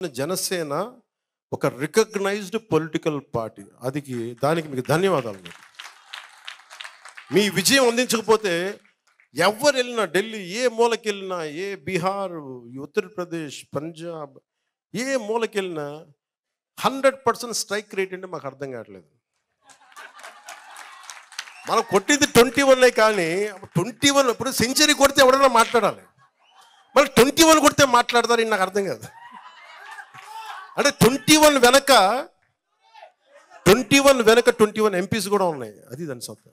జనసేన ఒక recognised political party. దానికి మీకు ధన్యవాదాలు. మీ విజయం అందించకపోతే ఎవరు వెళ్ళినా, ఢిల్లీ ఏ మూలకి వెళ్ళినా, ఏ బీహార్, ఉత్తరప్రదేశ్, పంజాబ్ ఏ మూలకి వెళ్ళినా 100% స్ట్రైక్ రేట్ అంటే మాకు అర్థం కావట్లేదు. మనం కొట్టింది 21 కానీ 21 ఇప్పుడు సెంచరీ కొడితే ఎవరైనా మాట్లాడాలి, మళ్ళీ 21 కొడితే మాట్లాడతారు. నాకు అర్థం కాదు. అంటే 21 వెనక 21 ఎంపీస్ కూడా ఉన్నాయి. అది దాని సొంత.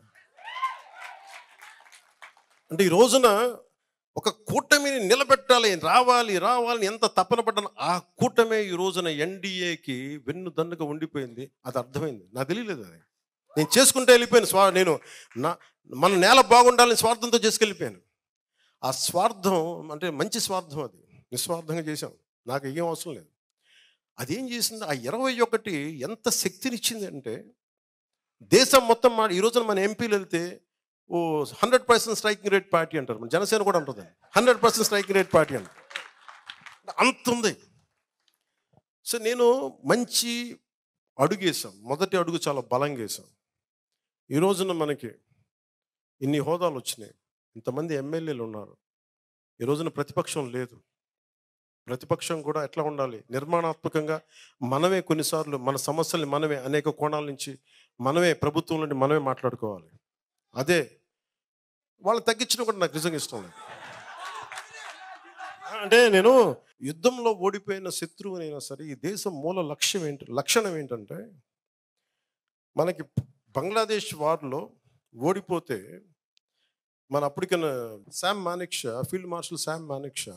అంటే ఈ రోజున ఒక కూటమిని నిలబెట్టాలి, రావాలని ఎంత తపన పడ్డాను. ఆ కూటమే ఈ రోజున ఎన్డీఏకి వెన్నుదన్నుగా ఉండిపోయింది. అది అర్థమైంది. నాకు తెలియలేదు. అది నేను చేసుకుంటే వెళ్ళిపోయాను. మన నేల బాగుండాలని స్వార్థంతో చేసుకెళ్ళిపోయాను. ఆ స్వార్థం అంటే మంచి స్వార్థం, అది నిస్వార్థంగా చేశాం. నాకు ఏం అవసరం లేదు. అదేం చేసింది, ఆ 21 ఎంత శక్తినిచ్చింది అంటే దేశం మొత్తం ఈ రోజున మన ఎంపీలు వెళ్తే 100% స్ట్రైకింగ్ రేట్ పార్టీ అంటారు. మన జనసేన కూడా ఉంటుంది 100% స్ట్రైకింగ్ రేట్ పార్టీ అంటారు. అంత ఉంది. సో నేను మంచి అడుగు వేసాం. మొదటి అడుగు చాలా బలంగా వేసాం. ఈ రోజున మనకి ఇన్ని హోదాలు వచ్చినాయి, ఇంతమంది ఎమ్మెల్యేలు ఉన్నారు. ఈ రోజున ప్రతిపక్షం లేదు. ప్రతిపక్షం కూడా ఎట్లా ఉండాలి, నిర్మాణాత్మకంగా మనమే కొన్నిసార్లు మన సమస్యల్ని మనమే అనేక కోణాల నుంచి మనమే ప్రభుత్వం నుండి మనమే మాట్లాడుకోవాలి. అదే వాళ్ళు తగ్గించడం కూడా నాకు నిజంగా ఇష్టం లేదు. అంటే నేను యుద్ధంలో ఓడిపోయిన శత్రువునైనా సరే ఈ దేశం మూల లక్షణం ఏంటంటే, మనకి బంగ్లాదేశ్ వార్లో ఓడిపోతే మన అప్పటికైనా ఫీల్డ్ మార్షల్ శామ్ మానేక్షా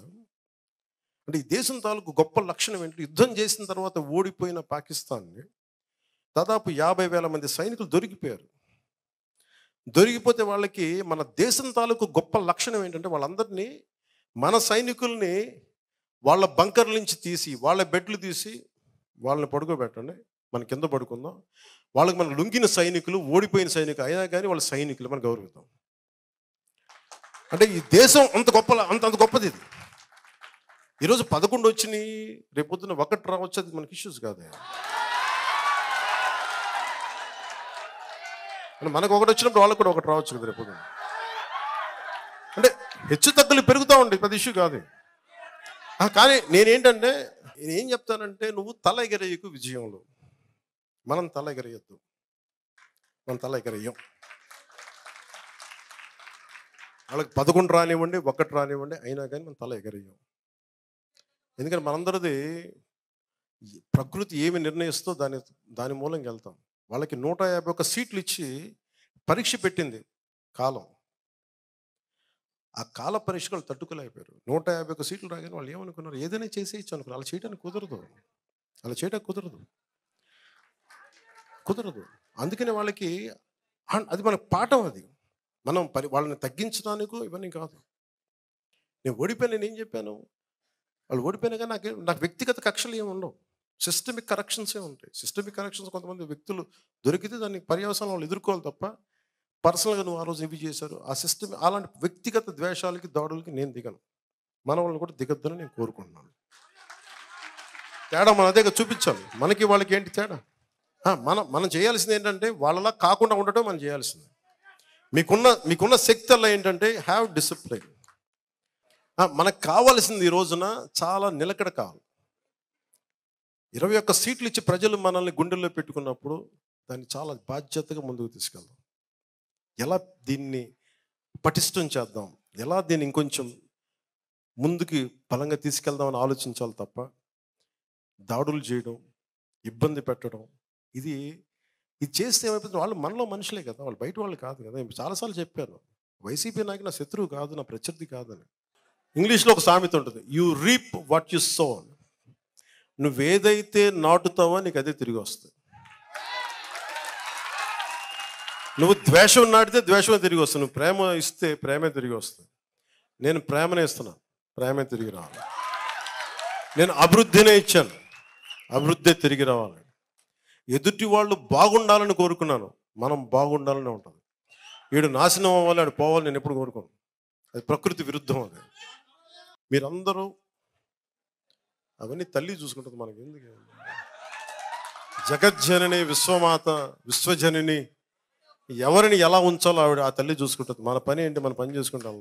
అంటే ఈ దేశం తాలూకు గొప్ప లక్షణం ఏంటి, యుద్ధం చేసిన తర్వాత ఓడిపోయిన పాకిస్తాన్ని దాదాపు 50,000 మంది సైనికులు దొరికిపోయారు. దొరికిపోతే వాళ్ళకి మన దేశం తాలూకు గొప్ప లక్షణం ఏంటంటే, వాళ్ళందరినీ మన సైనికుల్ని వాళ్ళ బంకర్ల నుంచి తీసి, వాళ్ళ బెడ్లు తీసి వాళ్ళని పడుకోబెట్టండి, మన కింద పడుకుందాం. వాళ్ళకి మన లొంగిన సైనికులు, ఓడిపోయిన సైనికులు అయినా కానీ వాళ్ళ సైనికులు మనం గౌరవిద్దాం. అంటే ఈ దేశం అంత గొప్పది. ఇది ఈరోజు 11 వచ్చినాయి, రేపొద్దున 1 రావచ్చు. అది మనకి ఇష్యూస్ కాదు. అంటే మనకు 1 వచ్చినప్పుడు వాళ్ళకు కూడా 1 రావచ్చు కదా రేపొద్దున. అంటే హెచ్చు తగ్గులు పెరుగుతూ ఉంటాయి, పెద్ద ఇష్యూ కాదు. కానీ నేనేం చెప్తానంటే, నువ్వు తల ఎగరేయకు విజయంలో. మనం తల ఎగరేయద్దు, మనం తల ఎగరేయం. వాళ్ళకి 11 రానివ్వండి, 1 రానివ్వండి, అయినా కానీ మనం తల ఎగరేయం. ఎందుకంటే మనందరిది ప్రకృతి ఏమి నిర్ణయిస్తో దాని మూలంగా వెళ్తాం. వాళ్ళకి 151 సీట్లు ఇచ్చి పరీక్ష పెట్టింది కాలం. ఆ కాల పరీక్షలు తట్టుకోలేకపోయారు. 151 సీట్లు రాగానే వాళ్ళు ఏమనుకున్నారు, ఏదైనా చేసేయచ్చు అనుకున్నారు. అలా చేయడానికి కుదరదు. అందుకని వాళ్ళకి అది మనకు పాఠం. అది మనం వాళ్ళని తగ్గించడానికి ఇవన్నీ కాదు. నేను ఓడిపోయిన నేనేం చెప్పాను, వాళ్ళు ఓడిపోయినా కానీ నాకు వ్యక్తిగత కక్షలు ఏమి ఉండవు. సిస్టమిక్ కరెక్షన్సే ఉంటాయి. సిస్టమిక్ కరెక్షన్స్ కొంతమంది వ్యక్తులు దొరికితే దాన్ని పర్యవసానం వాళ్ళు ఎదుర్కోవాలి తప్ప, పర్సనల్గా నువ్వు ఆ రోజు ఇవి చేశారు ఆ సిస్టమ్, అలాంటి వ్యక్తిగత ద్వేషాలకి, దాడులకి నేను దిగను. మన వాళ్ళని కూడా దిగద్దని నేను కోరుకుంటున్నాను. తేడా మన అదే చూపించాలి. మనకి వాళ్ళకి ఏంటి తేడా? మనం చేయాల్సింది ఏంటంటే, వాళ్ళలా కాకుండా ఉండటం మనం చేయాల్సింది. మీకున్న శక్తి అలా ఏంటంటే, హ్యావ్ డిసిప్లిన్. మనకు కావాల్సింది ఈ రోజున చాలా నిలకడ కావాలి. 21 సీట్లు ఇచ్చి ప్రజలు మనల్ని గుండెల్లో పెట్టుకున్నప్పుడు దాన్ని చాలా బాధ్యతగా ముందుకు తీసుకెళ్దాం. ఎలా దీన్ని పటిష్టం చేద్దాం, ఎలా దీన్ని ఇంకొంచెం ముందుకి బలంగా తీసుకెళ్దామని ఆలోచించాలి తప్ప, దాడులు చేయడం, ఇబ్బంది పెట్టడం, ఇది చేస్తే ఏమైపోతుంది, వాళ్ళు మనలో మనుషులే కదా, వాళ్ళు బయట వాళ్ళు కాదు కదా. చాలాసార్లు చెప్పాను, వైసీపీ నాయకు నా శత్రువు కాదు, నా ప్రత్యర్థి కాదని. ఇంగ్లీష్లో ఒక సామెత ఉంటుంది, you reap what you sow. నువ్వేదైతే నాటుతావో నీకు అదే తిరిగి వస్తుంది. నువ్వు ద్వేషం నాటితే ద్వేషమే తిరిగి వస్తుంది. నువ్వు ప్రేమ ఇస్తే ప్రేమే తిరిగి వస్తుంది. నేను ప్రేమనే ఇస్తున్నాను, ప్రేమే తిరిగి రావాలి. నేను అభివృద్ధినే ఇచ్చాను, అభివృద్ధి తిరిగి రావాలి. ఎదుటి వాళ్ళు బాగుండాలని కోరుకున్నాను, మనం బాగుండాలని ఉంటుంది. వీడు నాశనం అవ్వాలి, ఆడు పోవాలి నేను ఎప్పుడు కోరుకోను. అది ప్రకృతి విరుద్ధం. అది మీరందరూ అవన్నీ తల్లి చూసుకుంటుంది, మనకి ఎందుకు? జగజ్జనని, విశ్వమాత, విశ్వజనని, ఎవరిని ఎలా ఉంచాలో ఆవిడ ఆ తల్లి చూసుకుంటుంది. మన పని ఏంటి? మన పని చేసుకుంటాం.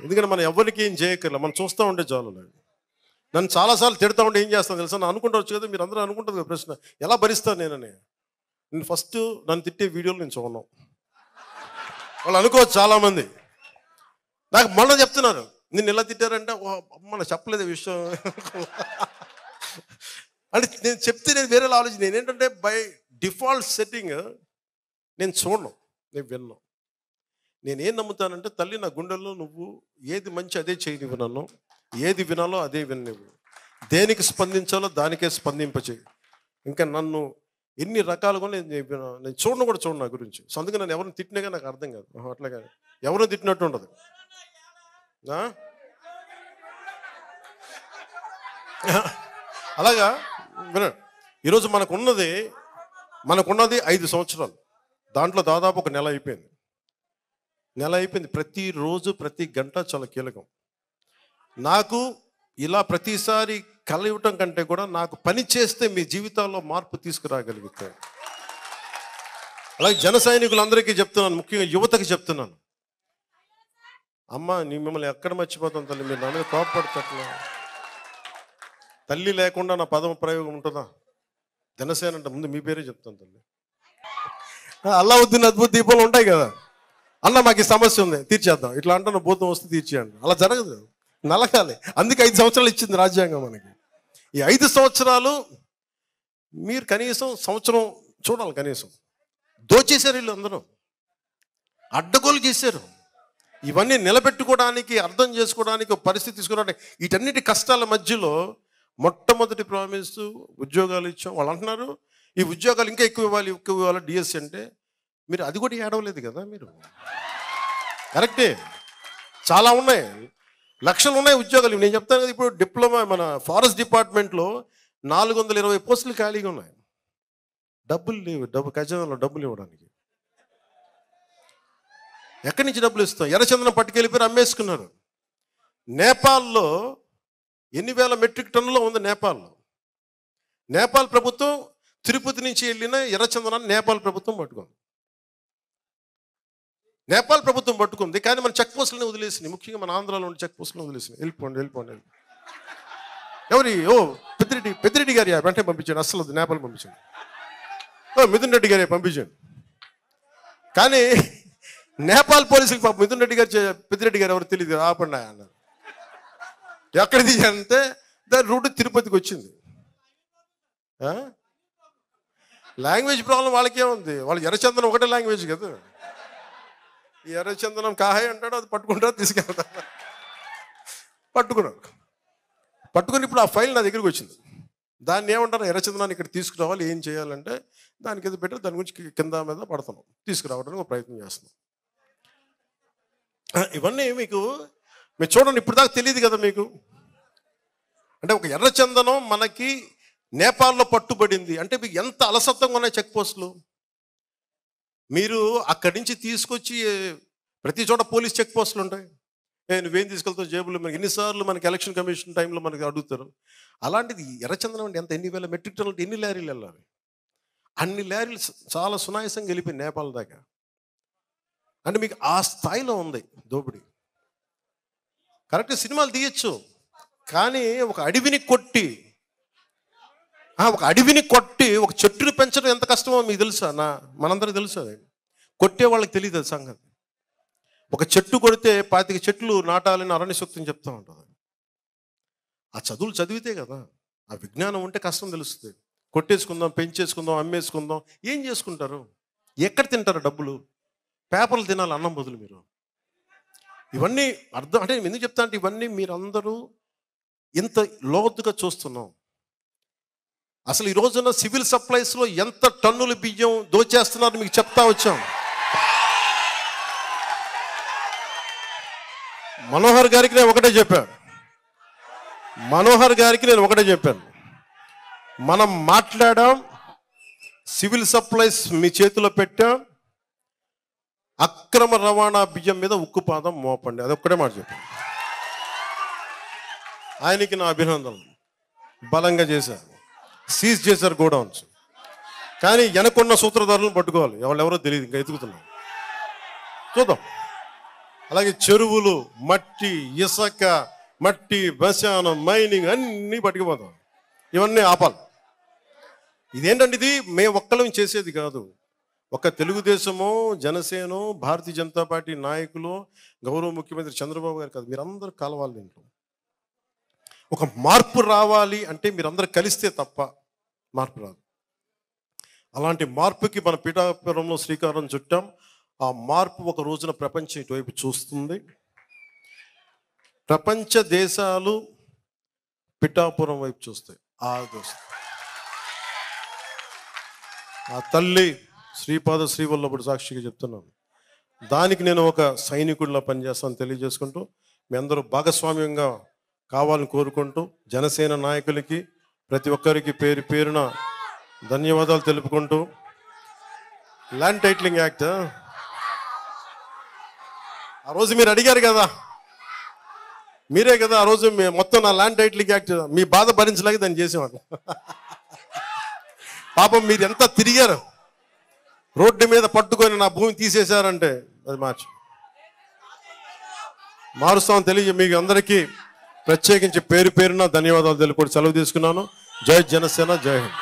ఎందుకంటే మనం ఎవరికి ఏం చేయక్కర్లే, మనం చూస్తూ ఉంటే చాలు. నన్ను చాలాసార్లు తిడతా ఉంటే ఏం చేస్తాను తెలుసా? నేను అనుకుంటావచ్చు కదా, మీరు అందరూ అనుకుంటుంది కదా ప్రశ్న, ఎలా భరిస్తాను నేనని. నేను ఫస్ట్ నన్ను తిట్టే వీడియోలు నేను చూడను. వాళ్ళు అనుకోవచ్చు చాలామంది. నాకు మొన్న చెప్తున్నారు, నిన్ను ఎలా తిట్టారంటే, అమ్మ చెప్పలేదు విషయం అంటే నేను చెప్తే నేను వేరేలా ఆలోచన. నేనేంటంటే బై డిఫాల్ట్ సెట్టింగ్ నేను చూడను, నేను విన్నాను. నేనేం నమ్ముతానంటే, తల్లి నా గుండెల్లో నువ్వు ఏది మంచి అదే చేయనివ్వు, నన్ను ఏది వినాలో అదే విననివ్వు, దేనికి స్పందించాలో దానికే స్పందింపచేయి. ఇంకా నన్ను ఎన్ని రకాలుగా నేను చూడను కూడా చూడను నా గురించి. సో అందుకే నన్ను ఎవరిని తిట్టినాగా నాకు అర్థం కాదు. అట్లాగా ఎవరిని తిట్టినట్టు ఉండదు. అలాగా వినండి, ఈరోజు మనకున్నది 5 సంవత్సరాలు. దాంట్లో దాదాపు ఒక నెల అయిపోయింది. ప్రతిరోజు ప్రతి గంట చాలా కీలకం. నాకు ఇలా ప్రతిసారి కలవటం కంటే కూడా నాకు పని చేస్తే మీ జీవితాల్లో మార్పు తీసుకురాగలుగుతాయి. అలాగే జన సైనికులందరికీ చెప్తున్నాను, ముఖ్యంగా యువతకి చెప్తున్నాను, అమ్మ మిమ్మల్ని ఎక్కడ మర్చిపోతాను తల్లి, మీరు నా మీద కోపపడతట్లా. తల్లి లేకుండా నా పదం ప్రయోగం ఉంటుందా? జనసేన అంటే ముందు మీ పేరే చెప్తాను తల్లి. అల్లావుద్దీన్ అద్భుత దీపాలు ఉంటాయి కదా, అన్న మాకు ఈ సమస్య ఉంది తీర్చేద్దాం, ఇట్లా అంటే భూతం వస్తే తీర్చేయండి. అలా జరగదు, నలగాలి. అందుకే 5 సంవత్సరాలు ఇచ్చింది రాజ్యాంగం మనకి. ఈ 5 సంవత్సరాలు మీరు కనీసం సంవత్సరం చూడాలి. కనీసం దోచేశారు వీళ్ళు, అందరూ అడ్డగోలు చేశారు. ఇవన్నీ నిలబెట్టుకోవడానికి, అర్థం చేసుకోవడానికి, పరిస్థితి తీసుకోవడానికి, వీటన్నిటి కష్టాల మధ్యలో మొట్టమొదటి ప్రామిస్ ఉద్యోగాలు ఇచ్చాం. వాళ్ళు అంటున్నారు ఈ ఉద్యోగాలు ఇంకా ఎక్కువ ఇవ్వాలి డిఎస్సి అంటే. మీరు అది కూడా ఏడవలేదు కదా మీరు. కరెక్టే, చాలా ఉన్నాయి, లక్షలు ఉన్నాయి ఉద్యోగాలు. నేను చెప్తాను కదా, ఇప్పుడు డిప్లొమా మన ఫారెస్ట్ డిపార్ట్మెంట్లో 420 పోస్టులు ఖాళీగా ఉన్నాయి. డబ్బులు లేవు, ఖజానాలో డబ్బులు ఇవ్వడానికి. ఎక్కడి నుంచి డబ్బులు ఇస్తాం? ఎర్రచందనం పట్టుకెళ్ళిపోయి అమ్మేసుకున్నారు. నేపాల్లో ఎన్ని వేల మెట్రిక్ టన్నులో ఉంది నేపాల్లో. నేపాల్ ప్రభుత్వం తిరుపతి నుంచి వెళ్ళిన ఎర్రచందనాన్ని నేపాల్ ప్రభుత్వం పట్టుకుంది. నేపాల్ ప్రభుత్వం పట్టుకుంది, కానీ మన చెక్ పోస్టులని వదిలేసింది. ముఖ్యంగా మన ఆంధ్రాలో ఉండే చెక్ పోస్టులను వదిలేసింది. వెళ్ళిపోండి. ఎవరి పెద్దిరెడ్డి గారి వెంటనే పంపించండి, అస్సలు నేపాల్ పంపించండి. మిథున్ రెడ్డి గారి పంపించండి. కానీ నేపాల్ పోలీసులకు పాపం మిథున్ రెడ్డి గారు పెద్దిరెడ్డి గారు ఎవరు తెలియదు, ఆపండి అన్నారు. ఎక్కడ తీయాలంటే దాని రూట్ తిరుపతికి వచ్చింది. లాంగ్వేజ్ ప్రాబ్లం వాళ్ళకే ఉంది. వాళ్ళు ఎర్రచందనం ఒకటే లాంగ్వేజ్ కదా. ఈ ఎర్రచందనం కాహాయ్ అంటాడు, అది పట్టుకుంటారు, తీసుకెళ్తారు. పట్టుకుని ఇప్పుడు ఆ ఫైల్ నా దగ్గరికి వచ్చింది. దాన్ని ఏమంటారు, ఎర్రచందనాన్ని ఇక్కడ తీసుకురావాలి, ఏం చేయాలంటే దానికి ఏదో పెట్టి దాని గురించి కింద మీద పడుతున్నాం, తీసుకురావడానికి ఒక ప్రయత్నం చేస్తున్నాం. ఇవన్నీ మీరు చూడండి, ఇప్పుడు దాకా తెలియదు కదా మీకు. అంటే ఒక ఎర్రచందనం మనకి నేపాల్లో పట్టుబడింది అంటే మీకు ఎంత అలసత్వంగా ఉన్నాయి చెక్ పోస్టులు. మీరు అక్కడి నుంచి తీసుకొచ్చి ప్రతి చోట పోలీస్ చెక్ పోస్టులు ఉంటాయి. నువ్వేం తీసుకెళ్తావు జేబులో, మనకి ఎన్నిసార్లు మనకి ఎలక్షన్ కమిషన్ టైంలో మనకి అడుగుతారు. అలాంటిది ఎర్రచందనం అంటే ఎంత, ఎన్ని వేల మెట్రిక్ టన్నులు, ఎన్ని లారీలు వెళ్ళాలి. అన్ని లారీలు చాలా సునాయాసంగా వెళ్ళిపోయి నేపాల్ దాకా. అంటే మీకు ఆ స్థాయిలో ఉంది దోపిడీ. కరెక్ట్, సినిమాలు తీయచ్చు, కానీ ఒక అడవిని కొట్టి ఒక చెట్టుని పెంచడం ఎంత కష్టమో మీకు తెలుసా? మనందరికీ తెలుసు. అది కొట్టే వాళ్ళకి తెలియదు అది సంగతి. ఒక చెట్టు కొడితే 25 చెట్లు నాటాలని అరణ్య సూక్తం చెప్తూ ఉంటుంది. ఆ చదువులు చదివితే కదా, ఆ విజ్ఞానం ఉంటే కష్టం తెలుస్తుంది. కొట్టేసుకుందాం, పెంచేసుకుందాం, అమ్మేసుకుందాం, ఏం చేసుకుంటారు? ఎక్కడ తింటారు డబ్బులు? పేపర్లు తినాలి అన్నం బదులు. మీరు ఇవన్నీ అర్థం అంటే నేను ఎందుకు చెప్తా అంటే, ఇవన్నీ మీరందరూ ఇంత లోతుగా చూస్తున్నాం. అసలు ఈ రోజున సివిల్ సప్లైస్లో ఎంత టన్నుల బియ్యం దోచేస్తున్నారు మీకు చెప్తా వచ్చాం. మనోహర్ గారికి నేను ఒకటే చెప్పాను, మనం మాట్లాడాం, సివిల్ సప్లైస్ మీ చేతిలో పెట్టాం, అక్రమ రవాణా బియ్యం మీద ఉక్కుపాదం మోపండి, అదొక్కడే మాట చెప్పాను. ఆయనకి నా అభినందనలు. బలంగా చేశారు, సీజ్ చేశారు గోడౌన్స్. కానీ వెనకున్న సూత్రధారులను పట్టుకోవాలి, ఎవరెవరో తెలియదు, ఇంకా ఎతుకుతున్నాం, చూద్దాం. అలాగే చెరువులు, మట్టి, ఇసుక, మట్టి, శ్మశానం, మైనింగ్ అన్నీ పట్టుకుపోతాం. ఇవన్నీ ఆపాలి. ఇదేంటంటే ఇది మేము ఒక్కళ్ళం చేసేది కాదు. ఒక తెలుగుదేశమో, జనసేనో, భారతీయ జనతా పార్టీ నాయకులు, గౌరవ ముఖ్యమంత్రి చంద్రబాబు గారు కాదు, మీరందరూ కలవాలి. దీంట్లో ఒక మార్పు రావాలి అంటే మీరందరూ కలిస్తే తప్ప మార్పు రాదు. అలాంటి మార్పుకి మన పిఠాపురంలో శ్రీకారం చుట్టాం. ఆ మార్పు ఒక రోజున ప్రపంచం ఇటువైపు చూస్తుంది. ప్రపంచ దేశాలు పిఠాపురం వైపు చూస్తాయి. ఆ తల్లి శ్రీపాద శ్రీవల్లభుడు సాక్షిగా చెప్తున్నాను. దానికి నేను ఒక సైనికుడిలా పనిచేస్తాను తెలియజేసుకుంటూ, మీ అందరూ భాగస్వామ్యంగా కావాలని కోరుకుంటూ, జనసేన నాయకులకి ప్రతి ఒక్కరికి పేరు పేరున ధన్యవాదాలు తెలుపుకుంటూ, ల్యాండ్ టైటిలింగ్ యాక్ట్ ఆ రోజు మీరు అడిగారు కదా, మీరే కదా ఆ రోజు మొత్తం నా ల్యాండ్ టైటిలింగ్ యాక్ట్ మీ బాధ భరించలేక దాన్ని చేసేవాడు. పాపం మీరు ఎంత తిరిగారు, రోడ్డు మీద పట్టుకొని నా భూమి తీసేశారంటే అది మారుస్తామని తెలియ మీకు అందరికీ ప్రత్యేకించి పేరు పేరున ధన్యవాదాలు తెలుపుకుంటూ సెలవు తీసుకున్నాను. జై జనసేన, జై హింద్.